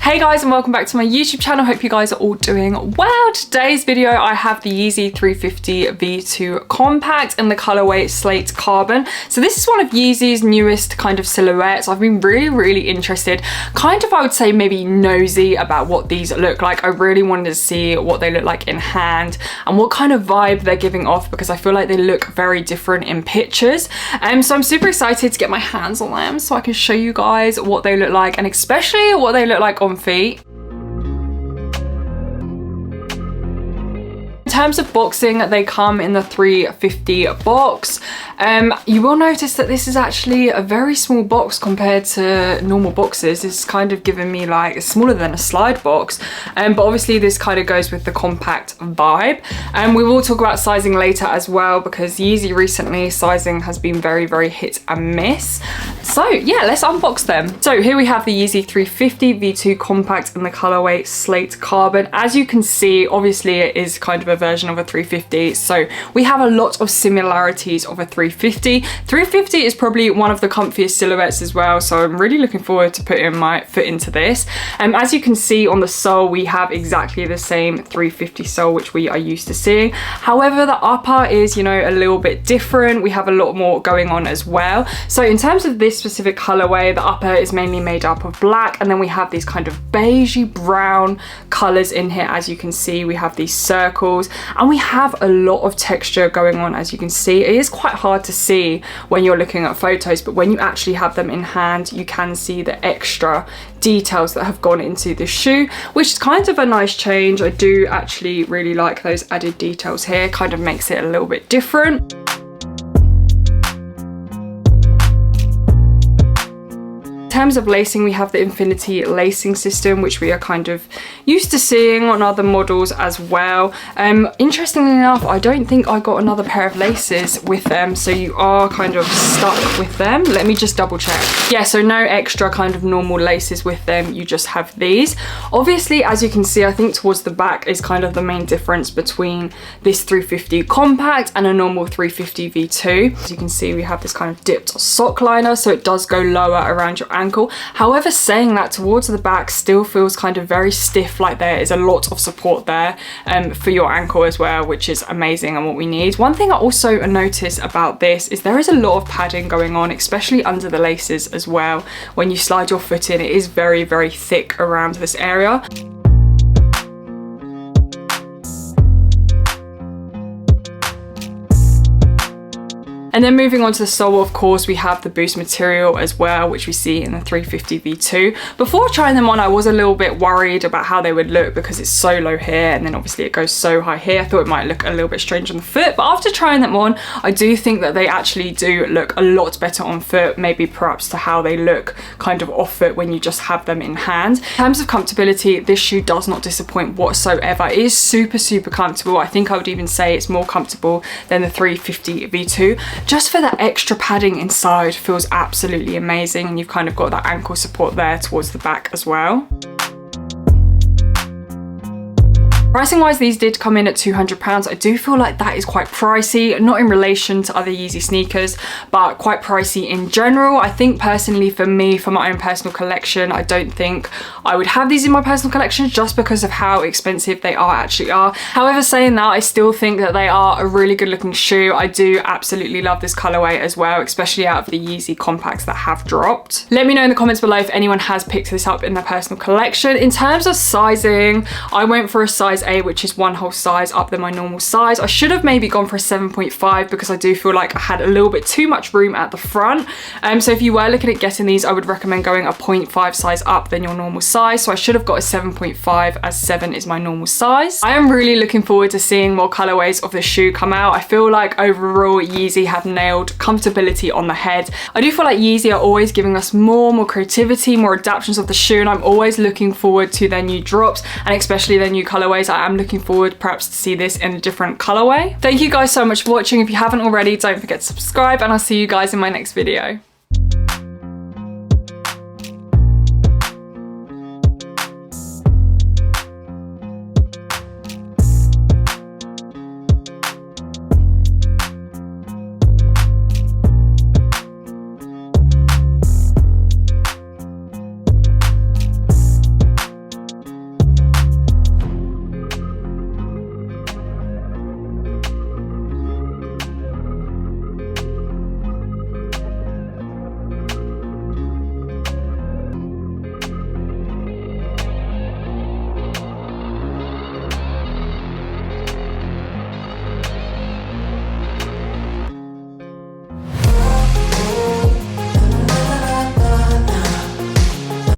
Hey guys, and welcome back to my YouTube channel. Hope you guys are all doing well. Today's video, I have the Yeezy 350 V2 compact in the colorway Slate Carbon. So this is one of Yeezy's newest kind of silhouettes. I've been really interested, kind of I would say maybe nosy about what these look like. I really wanted to see what they look like in hand and what kind of vibe they're giving off, because I feel like they look very different in pictures. So I'm super excited to get my hands on them so I can show you guys what they look like, and especially what they look like on feet. In terms of boxing, they come in the 350 box. You will notice that this is actually a very small box compared to normal boxes. It's kind of giving me like, it's smaller than a slide box, but obviously this kind of goes with the compact vibe. We will talk about sizing later as well, because Yeezy recently sizing has been very hit and miss. So yeah, let's unbox them. So here we have the Yeezy 350 V2 compact in the colorway Slate Carbon. As you can see, obviously it is kind of a version of a 350, so we have a lot of similarities of a 350. 350 is probably one of the comfiest silhouettes as well, so I'm really looking forward to putting my foot into this. As you can see on the sole, we have exactly the same 350 sole which we are used to seeing. However, the upper is, you know, a little bit different. We have a lot more going on as well. So in terms of this specific colorway, the upper is mainly made up of black, and then we have these kind of beigey brown colors in here. As you can see, we have these circles, and we have a lot of texture going on. As you can see, it is quite hard to see when you're looking at photos, but when you actually have them in hand, you can see the extra details that have gone into the shoe, which is kind of a nice change. I do actually really like those added details here. Kind of makes it a little bit different. In terms of lacing, we have the infinity lacing system, which we are kind of used to seeing on other models as well. Interestingly enough, I don't think I got another pair of laces with them, so you are kind of stuck with them. Let me just double check. Yeah, so no extra kind of normal laces with them, you just have these. Obviously, as you can see, I think towards the back is kind of the main difference between this 350 compact and a normal 350 V2. As you can see, we have this kind of dipped sock liner, so it does go lower around your ankle. However, saying that, towards the back still feels kind of very stiff, like there is a lot of support there for your ankle as well, which is amazing and what we need. One thing I also notice about this is there is a lot of padding going on, especially under the laces as well. When you slide your foot in, it is very thick around this area. And then moving on to the sole, of course, we have the boost material as well, which we see in the 350 V2. Before trying them on, I was a little bit worried about how they would look, because it's so low here, and then obviously it goes so high here. I thought it might look a little bit strange on the foot, but after trying them on, I do think that they actually do look a lot better on foot, maybe perhaps to how they look kind of off foot when you just have them in hand. In terms of comfortability, this shoe does not disappoint whatsoever. It is super comfortable. I think I would even say it's more comfortable than the 350 V2. Just for that extra padding inside, feels absolutely amazing, and you've kind of got that ankle support there towards the back as well. Pricing wise, these did come in at £200. I do feel like that is quite pricey, not in relation to other Yeezy sneakers, but quite pricey in general. I think personally for me, for my own personal collection, I don't think I would have these in my personal collection just because of how expensive they actually are. However, saying that, I still think that they are a really good looking shoe. I do absolutely love this colorway as well, especially out of the Yeezy compacts that have dropped. Let me know in the comments below if anyone has picked this up in their personal collection. In terms of sizing, I went for a size A, which is one whole size up than my normal size. I should have maybe gone for a 7.5 because I do feel like I had a little bit too much room at the front. So if you were looking at getting these, I would recommend going a 0.5 size up than your normal size. So I should have got a 7.5, as 7 is my normal size. I am really looking forward to seeing more colorways of the shoe come out. I feel like overall Yeezy have nailed comfortability on the head. I do feel like Yeezy are always giving us more creativity, more adaptations of the shoe, and I'm always looking forward to their new drops, and especially their new colorways. I am looking forward perhaps to see this in a different colorway. Thank you guys so much for watching. If you haven't already, don't forget to subscribe, and I'll see you guys in my next video.